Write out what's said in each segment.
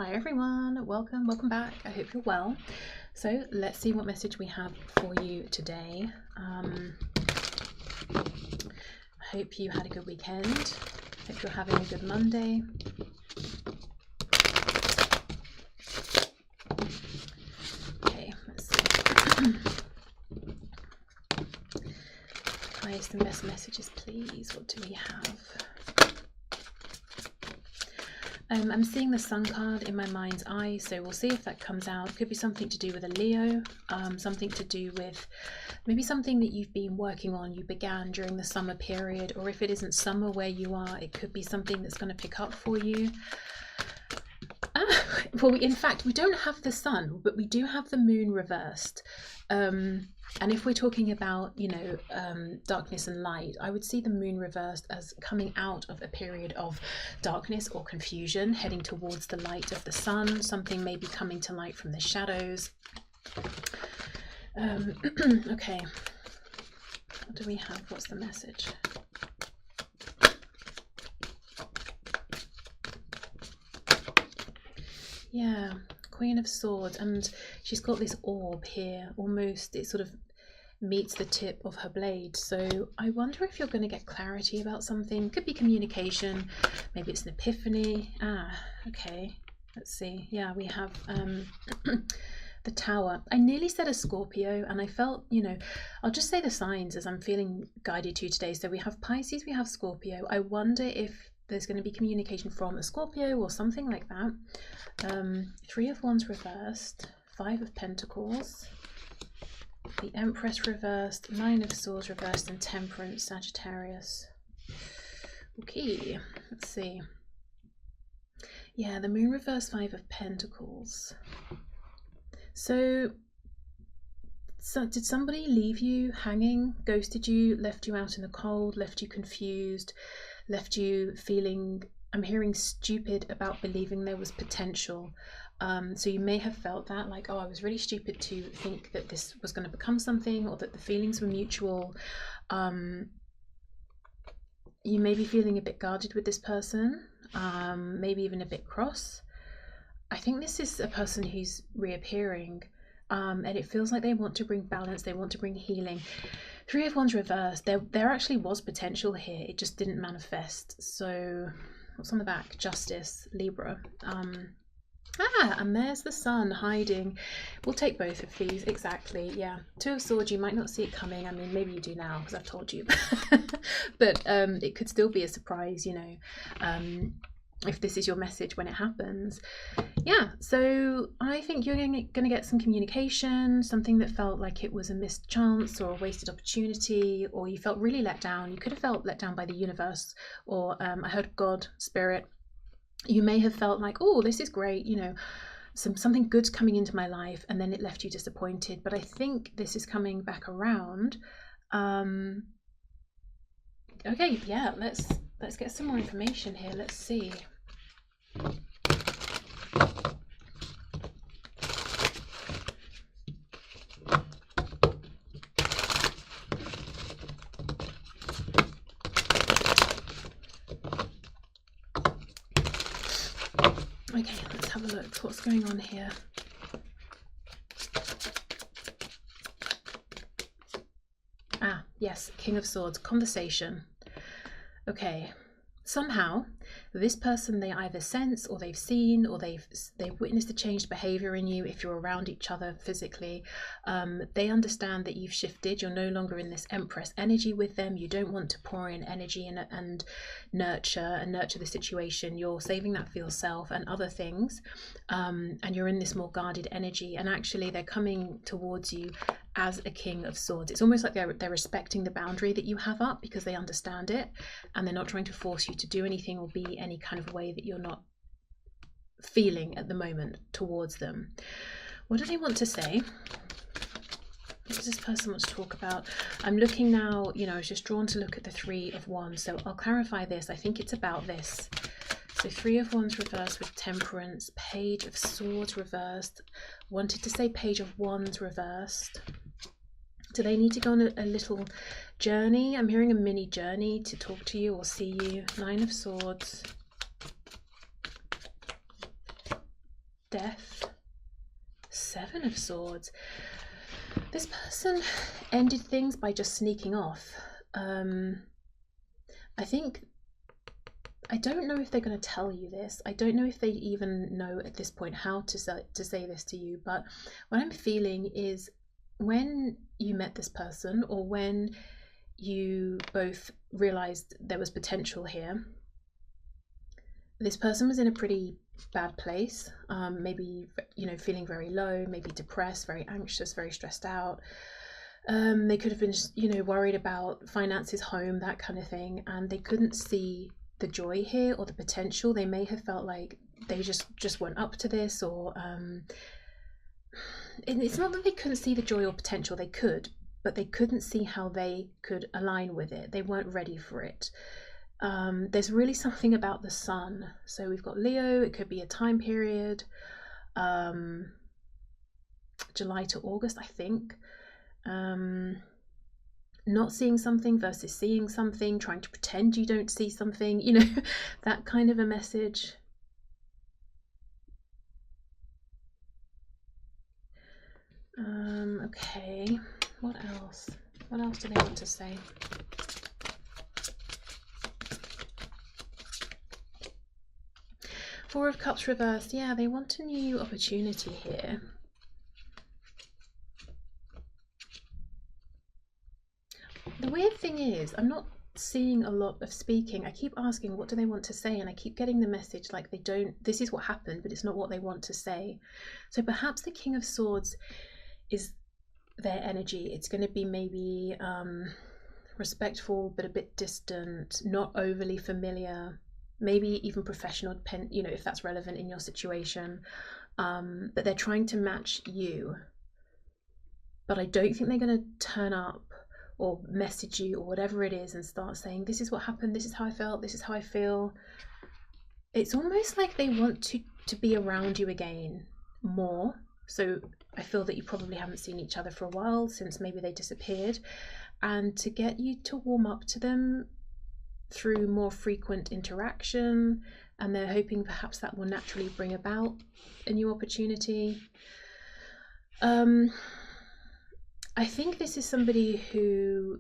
Hi everyone, welcome back. I hope you're well. So let's see what message we have for you today. I hope you had a good weekend. Hope you're having a good Monday. Okay, let's see. Highest and best messages, please. What do we have? I'm seeing the Sun card in my mind's eye, so we'll see if that comes out. It could be something to do with a Leo, something to do with maybe something that you've been working on, you began during the summer period, or if it isn't summer where you are, it could be something that's going to pick up for you. Well, in fact, we don't have the Sun, but we do have the Moon reversed. And if we're talking about, you know, darkness and light, I would see the Moon reversed as coming out of a period of darkness or confusion, heading towards the light of the Sun. Something may be coming to light from the shadows. Okay, what do we have? What's the message? Yeah, Queen of Swords, and she's got this orb here, almost, it sort of meets the tip of her blade. So I wonder if you're going to get clarity about something. Could be communication, maybe it's an epiphany. Okay, let's see. Yeah, we have the Tower. I nearly said a Scorpio, and I felt, you know, I'll just say the signs as I'm feeling guided to today. So we have Pisces, we have Scorpio. I wonder if there's going to be communication from a Scorpio or something like that. Three of Wands reversed, Five of Pentacles, the Empress reversed, Nine of Swords reversed, and Temperance, Sagittarius. Okay, let's see. Yeah, the Moon reversed, Five of Pentacles. So did somebody leave you hanging, ghosted you, left you out in the cold, left you confused, left you feeling, I'm hearing, stupid about believing there was potential? So you may have felt that, like, oh, I was really stupid to think that this was going to become something, or that the feelings were mutual. You may be feeling a bit guarded with this person, maybe even a bit cross. I think this is a person who's reappearing, and it feels like they want to bring balance, they want to bring healing. Three of Wands reversed, there actually was potential here, it just didn't manifest. So what's on the back? Justice, Libra. And there's the Sun hiding. We'll take both of these, exactly. Yeah, Two of Swords, you might not see it coming. I mean, maybe you do now because I've told you. But it could still be a surprise, you know, if this is your message when it happens. Yeah, so I think you're going to get some communication, something that felt like it was a missed chance or a wasted opportunity, or you felt really let down. You could have felt let down by the universe, or I heard God, Spirit. You may have felt like, oh, this is great, you know, something good's coming into my life, and then it left you disappointed. But I think this is coming back around. Okay, yeah, let's get some more information here. Let's see. Okay, let's have a look. What's going on here? Yes, King of Swords, conversation. Okay, somehow this person, they either sense, or they've seen, or they've witnessed a changed behavior in you. If you're around each other physically, they understand that you've shifted. You're no longer in this Empress energy with them. You don't want to pour in energy and nurture the situation. You're saving that for yourself and other things, and you're in this more guarded energy, and actually they're coming towards you as a King of Swords. It's almost like they're respecting the boundary that you have up, because they understand it, and they're not trying to force you to do anything or be any kind of way that you're not feeling at the moment towards them. What do they want to say? What does this person want to talk about? I'm looking now, you know, I was just drawn to look at the Three of Wands, so I'll clarify this. I think it's about this. So Three of Wands reversed with Temperance, Page of Swords reversed. Wanted to say Page of Wands reversed. Do they need to go on a little journey? I'm hearing a mini journey to talk to you or see you. Nine of Swords. Death, Seven of Swords. This person ended things by just sneaking off. I don't know if they're going to tell you this. I don't know if they even know at this point how to say this to you, but what I'm feeling is when you met this person, or when you both realized there was potential here, this person was in a pretty bad place, maybe, you know, feeling very low, maybe depressed, very anxious, very stressed out. They could have been, you know, worried about finances, home, that kind of thing, and they couldn't see the joy here or the potential. They may have felt like they just weren't up to this, or it's not that they couldn't see the joy or potential. They could, but they couldn't see how they could align with it. They weren't ready for it. There's really something about the sun. So we've got Leo. It could be a time period, July to August, I think. Not seeing something versus seeing something, trying to pretend you don't see something, you know, that kind of a message. Okay, what else? What else do they want to say? Four of Cups reversed. Yeah, they want a new opportunity here. The weird thing is, I'm not seeing a lot of speaking. I keep asking, what do they want to say? And I keep getting the message like they don't, this is what happened, but it's not what they want to say. So perhaps the King of Swords is their energy. It's going to be maybe respectful, but a bit distant, not overly familiar, maybe even professional, you know, if that's relevant in your situation. But they're trying to match you. But I don't think they're going to turn up or message you or whatever it is and start saying, this is what happened, this is how I felt, this is how I feel. It's almost like they want to be around you again more. So I feel that you probably haven't seen each other for a while, since maybe they disappeared, and to get you to warm up to them through more frequent interaction, and they're hoping perhaps that will naturally bring about a new opportunity. I think this is somebody who,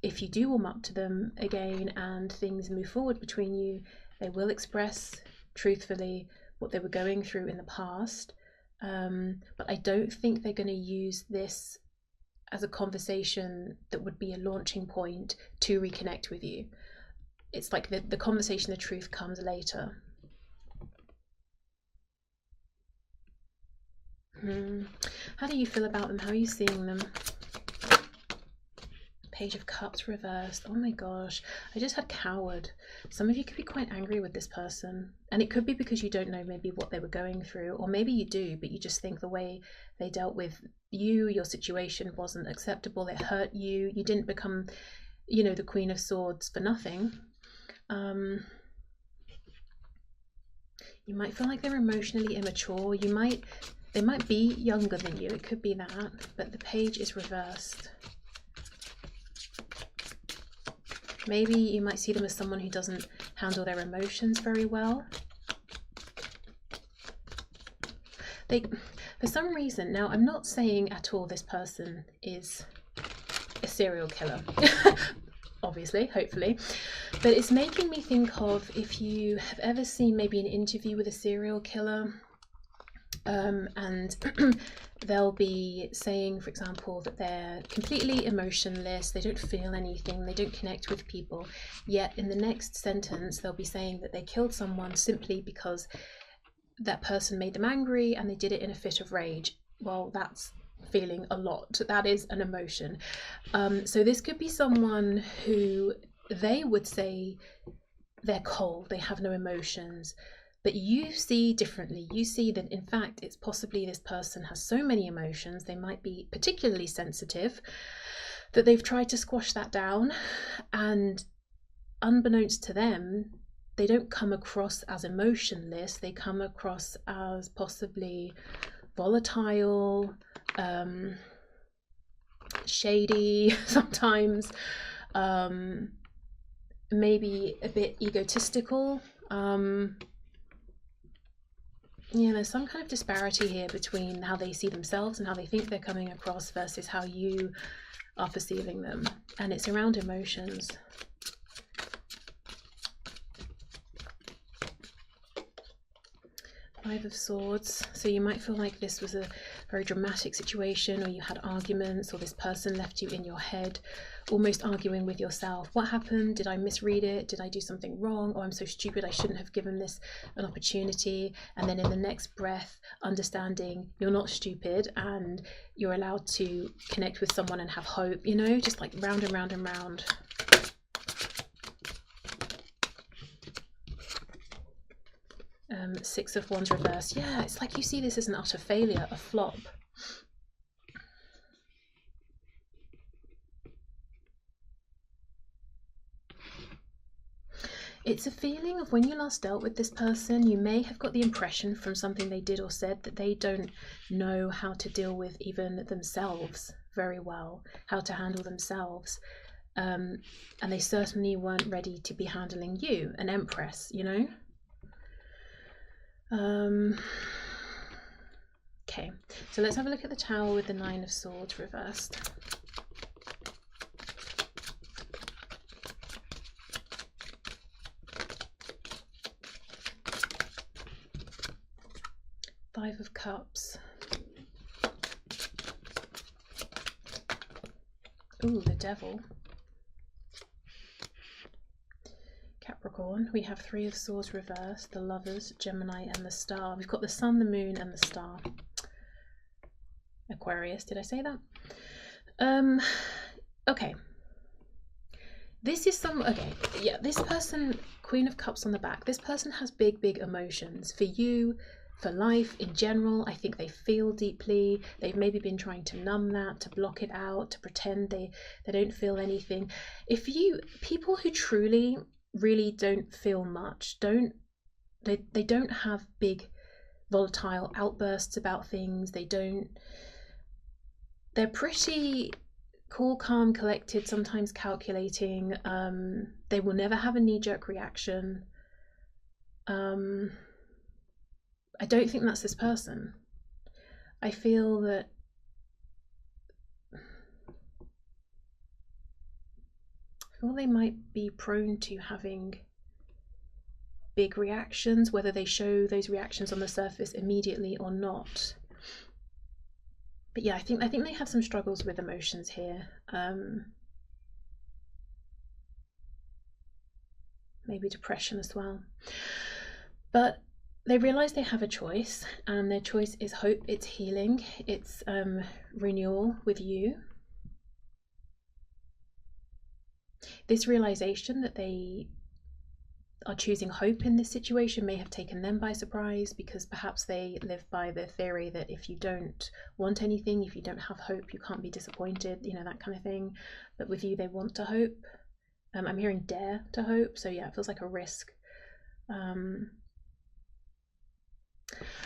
if you do warm up to them again and things move forward between you, they will express truthfully what they were going through in the past. But I don't think they're going to use this as a conversation that would be a launching point to reconnect with you. It's like the conversation, the truth comes later. How do you feel about them? How are you seeing them? Page of Cups reversed. Oh my gosh, I just had Coward. Some of you could be quite angry with this person, and it could be because you don't know maybe what they were going through, or maybe you do, but you just think the way they dealt with you, your situation wasn't acceptable. It hurt you. You didn't become, you know, the Queen of Swords for nothing. You might feel like they're emotionally immature. They might be younger than you, it could be that, but the page is reversed. Maybe you might see them as someone who doesn't handle their emotions very well. For some reason, now I'm not saying at all this person is a serial killer, obviously, hopefully, but it's making me think of, if you have ever seen maybe an interview with a serial killer, and they'll be saying, for example, that they're completely emotionless, they don't feel anything, they don't connect with people, yet in the next sentence they'll be saying that they killed someone simply because that person made them angry and they did it in a fit of rage. Well, that's feeling a lot. That is an emotion. So this could be someone who they would say they're cold, they have no emotions, but you see differently. You see that in fact it's possibly this person has so many emotions, they might be particularly sensitive, that they've tried to squash that down, and unbeknownst to them, they don't come across as emotionless, they come across as possibly volatile, shady sometimes, maybe a bit egotistical. Yeah, there's some kind of disparity here between how they see themselves and how they think they're coming across versus how you are perceiving them. And it's around emotions. Five of Swords. So you might feel like this was a very dramatic situation, or you had arguments, or this person left you in your head, almost arguing with yourself. What happened? Did I misread it? Did I do something wrong? Oh, I'm so stupid. I shouldn't have given this an opportunity. And then in the next breath, understanding you're not stupid and you're allowed to connect with someone and have hope, you know, just like round and round and round. Six of Wands reversed. Yeah, it's like you see this as an utter failure, a flop. It's a feeling of when you last dealt with this person, you may have got the impression from something they did or said that they don't know how to deal with even themselves very well, how to handle themselves. And they certainly weren't ready to be handling you, an Empress, you know? Okay, so let's have a look at the Tower with the Nine of Swords reversed. Five of Cups. Ooh, the Devil. Capricorn, we have Three of Swords reversed, the Lovers, Gemini and the Star. We've got the Sun, the Moon and the Star. Aquarius, did I say that? Okay. This is this person, Queen of Cups on the back, this person has big, big emotions for you, for life in general. I think they feel deeply. They've maybe been trying to numb that, to block it out, to pretend they don't feel anything. People who truly really don't feel much, they don't have big volatile outbursts about things. They're pretty cool, calm, collected, sometimes calculating. They will never have a knee-jerk reaction. I don't think that's this person. I feel that they might be prone to having big reactions, whether they show those reactions on the surface immediately or not. But yeah, I think they have some struggles with emotions here. Maybe depression as well. But they realize they have a choice, and their choice is hope, it's healing, it's renewal with you. This realization that they are choosing hope in this situation may have taken them by surprise, because perhaps they live by the theory that if you don't want anything, if you don't have hope, you can't be disappointed, you know, that kind of thing. But with you, they want to hope. I'm hearing dare to hope, so yeah, it feels like a risk.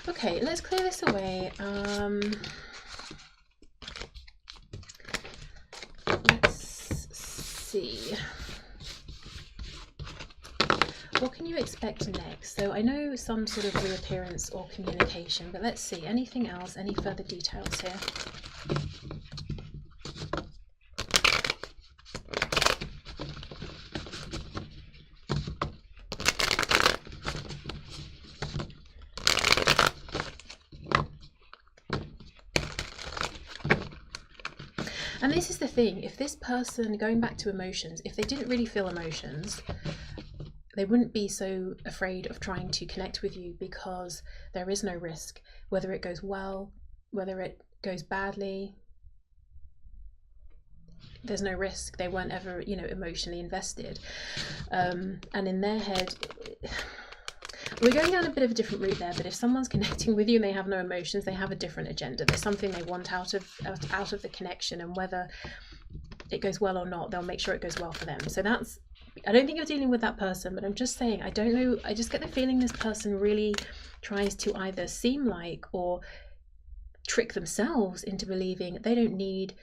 Okay, let's clear this away. Let's see. What can you expect next? So I know some sort of reappearance or communication, but let's see. Anything else? Any further details here? And this is the thing, if this person, going back to emotions, if they didn't really feel emotions, they wouldn't be so afraid of trying to connect with you, because there is no risk, whether it goes well, whether it goes badly. There's no risk. They weren't ever, you know, emotionally invested. And in their head, we're going down a bit of a different route there, but if someone's connecting with you and they have no emotions, they have a different agenda. There's something they want out of the connection, and whether it goes well or not, they'll make sure it goes well for them. So that's, I don't think you're dealing with that person, but I'm just saying, I don't know, I just get the feeling this person really tries to either seem like or trick themselves into believing they don't need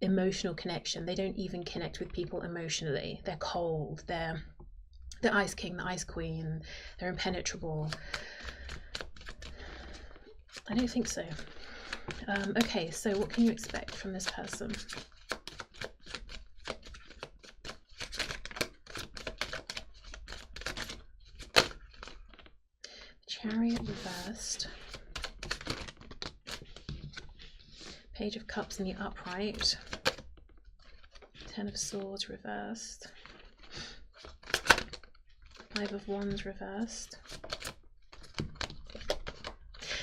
emotional connection. They don't even connect with people emotionally. They're cold, they're the Ice King, the Ice Queen, they're impenetrable. I don't think so. Okay, so what can you expect from this person? Chariot reversed. Page of Cups in the upright. Ten of Swords reversed. Five of Wands reversed.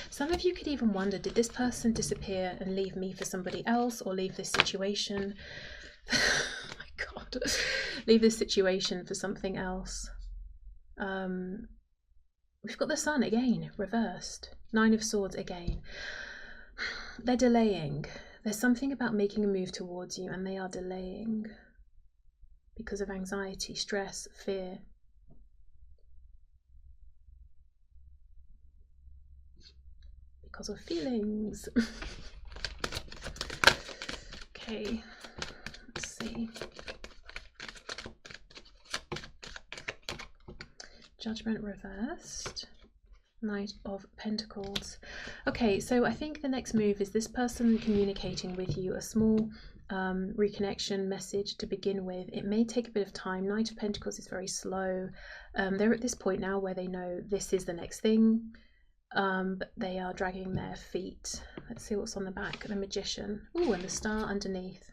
Some of you could even wonder, did this person disappear and leave me for somebody else, or leave this situation? Oh my God. Leave this situation for something else. We've got the Sun again, reversed. Nine of Swords again. They're delaying. There's something about making a move towards you, and they are delaying because of anxiety, stress, fear. Because of feelings. Okay, let's see. Judgment reversed. Knight of Pentacles. Okay, so I think the next move is this person communicating with you, a small reconnection message to begin with. It may take a bit of time. Knight of Pentacles is very slow. They're at this point now where they know this is the next thing. But they are dragging their feet. Let's see what's on the back. The Magician. Oh, and the star underneath.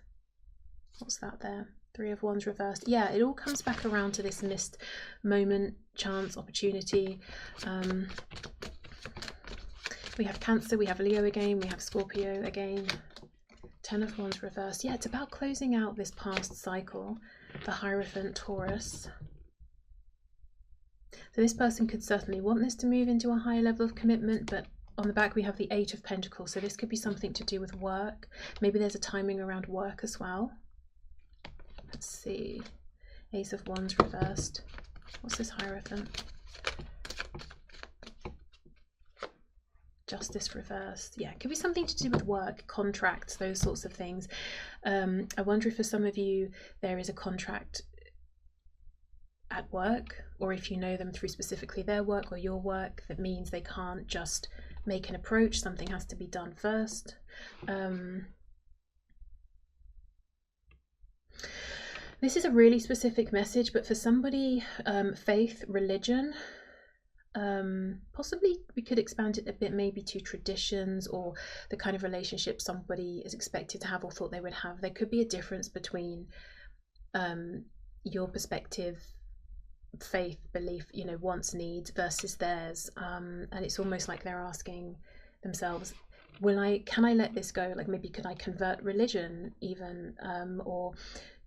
What's that there? Three of Wands reversed. Yeah, it all comes back around to this missed moment, chance, opportunity. We have Cancer, we have Leo again, we have Scorpio again. Ten of Wands reversed. Yeah, it's about closing out this past cycle. The Hierophant, Taurus. So this person could certainly want this to move into a higher level of commitment, but on the back we have the Eight of Pentacles, so this could be something to do with work. Maybe there's a timing around work as well. Let's see. Ace of Wands reversed. What's this Hierophant? Justice reversed. Yeah, it could be something to do with work, contracts, those sorts of things. I wonder if for some of you there is a contract at work, or if you know them through specifically their work or your work, that means they can't just make an approach, something has to be done first. This is a really specific message, but for somebody, faith, religion, possibly we could expand it a bit, maybe to traditions or the kind of relationship somebody is expected to have or thought they would have. There could be a difference between your perspective, faith, belief, you know, wants, needs versus theirs, and it's almost like they're asking themselves, can I let this go? Like, maybe could I convert religion even, or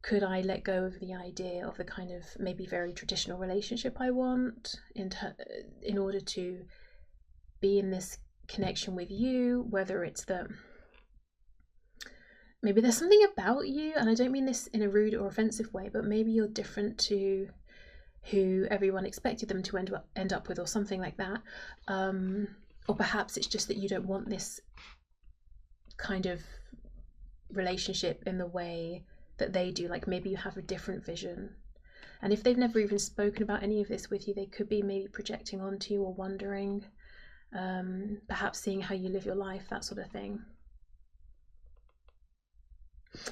could I let go of the idea of the kind of maybe very traditional relationship I want in order to be in this connection with you? Whether it's that maybe there's something about you, and I don't mean this in a rude or offensive way, but maybe you're different to who everyone expected them to end up with, or something like that. Or perhaps it's just that you don't want this kind of relationship in the way that they do. Like, maybe you have a different vision, and if they've never even spoken about any of this with you, they could be maybe projecting onto you or wondering, perhaps seeing how you live your life, that sort of thing.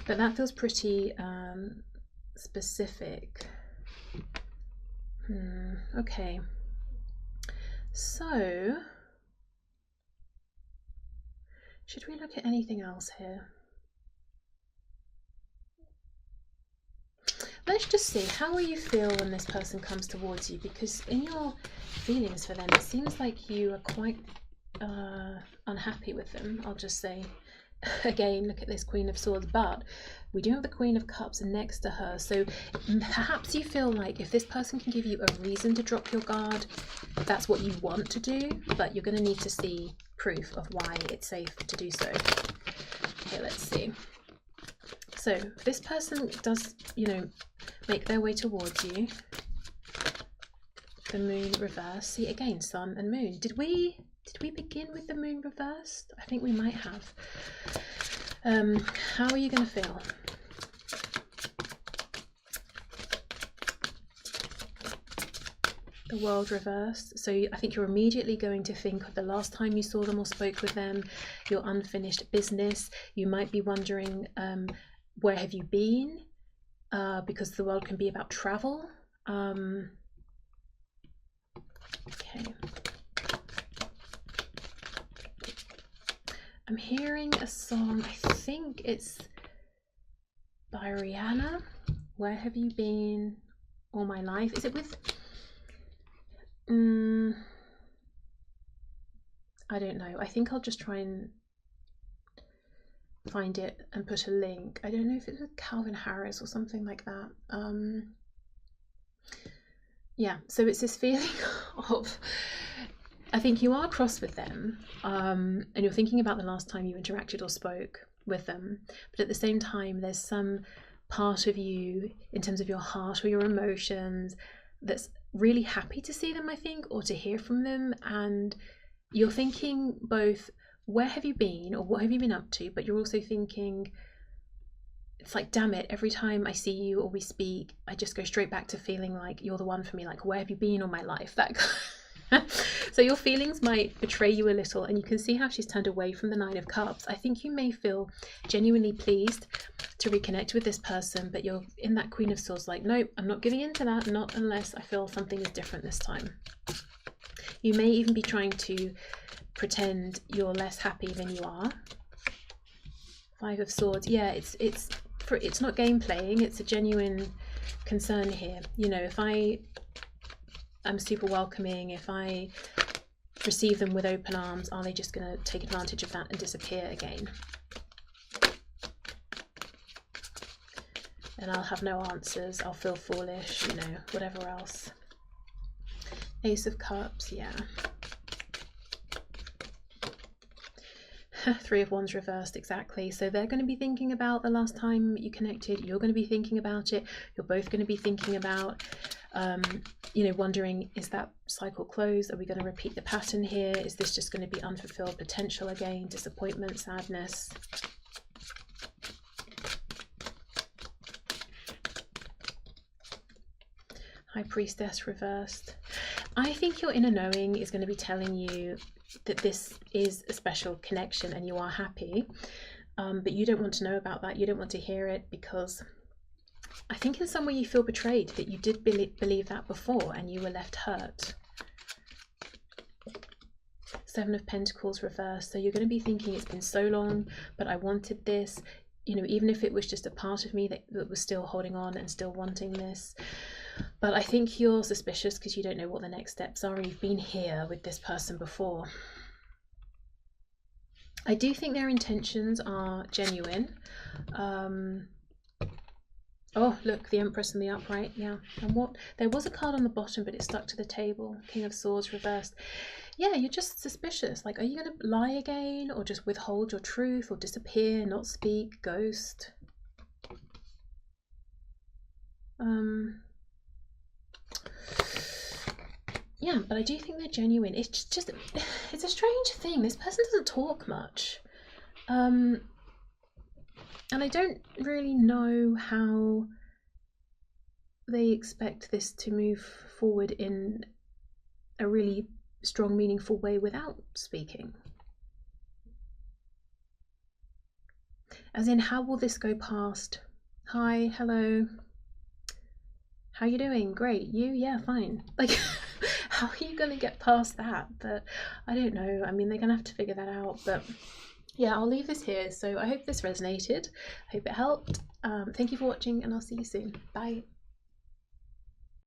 But that feels pretty specific. Okay, so should we look at anything else here? Let's just see, how will you feel when this person comes towards you? Because in your feelings for them, it seems like you are quite unhappy with them, I'll just say. Again, look at this Queen of Swords, but we do have the Queen of Cups next to her. So perhaps you feel like if this person can give you a reason to drop your guard, that's what you want to do, but you're going to need to see proof of why it's safe to do so. Okay, let's see. So if this person does, you know, make their way towards you, the Moon reverse. See, again, Sun and Moon. Did we begin with the Moon reversed? I think we might have. How are you going to feel? the World reversed. So I think you're immediately going to think of the last time you saw them or spoke with them, your unfinished business. You might be wondering, where have you been? Because the World can be about travel. Okay. I'm hearing a song, I think it's by Rihanna. Where have you been all my life? Is it with... I don't know. I think I'll just try and find it and put a link. I don't know if it's with Calvin Harris or something like that. Yeah, so it's this feeling of... I think you are cross with them, and you're thinking about the last time you interacted or spoke with them, but at the same time there's some part of you in terms of your heart or your emotions that's really happy to see them, I think, or to hear from them, and you're thinking both where have you been or what have you been up to, but you're also thinking it's like, damn it, every time I see you or we speak I just go straight back to feeling like you're the one for me, like where have you been all my life, that So your feelings might betray you a little, and you can see how she's turned away from the Nine of Cups. I think you may feel genuinely pleased to reconnect with this person, but you're in that Queen of Swords like, nope, I'm not giving in to that, not unless I feel something is different this time. You may even be trying to pretend you're less happy than you are. Five of Swords, yeah, it's not game playing, it's a genuine concern here. You know, if I'm super welcoming, if I receive them with open arms, are they just going to take advantage of that and disappear again? And I'll have no answers, I'll feel foolish, you know, whatever else. Ace of Cups, yeah. Three of Wands reversed, exactly. So they're going to be thinking about the last time you connected, you're going to be thinking about it, you're both going to be thinking about you know, wondering, is that cycle closed? Are we going to repeat the pattern here? Is this just going to be unfulfilled potential again? Disappointment, sadness. High Priestess reversed. I think your inner knowing is going to be telling you that this is a special connection and you are happy, but you don't want to know about that. You don't want to hear it because I think in some way you feel betrayed, that you did believe that before and you were left hurt. Seven of Pentacles reversed. So you're going to be thinking, it's been so long, but I wanted this. You know, even if it was just a part of me that was still holding on and still wanting this. But I think you're suspicious because you don't know what the next steps are, and you've been here with this person before. I do think their intentions are genuine. Oh, look, the Empress and the Upright, yeah. And what? There was a card on the bottom, but it stuck to the table. King of Swords reversed. Yeah, you're just suspicious. Like, are you going to lie again, or just withhold your truth, or disappear, not speak, ghost? Yeah, but I do think they're genuine. It's just, it's a strange thing. This person doesn't talk much. And I don't really know how they expect this to move forward in a really strong, meaningful way without speaking. As in, how will this go past? Hi, hello. How you doing? Great. You? Yeah, fine. Like, how are you going to get past that? But I don't know. I mean, they're going to have to figure that out. But yeah, I'll leave this here. So I hope this resonated. I hope it helped. Thank you for watching, and I'll see you soon. Bye.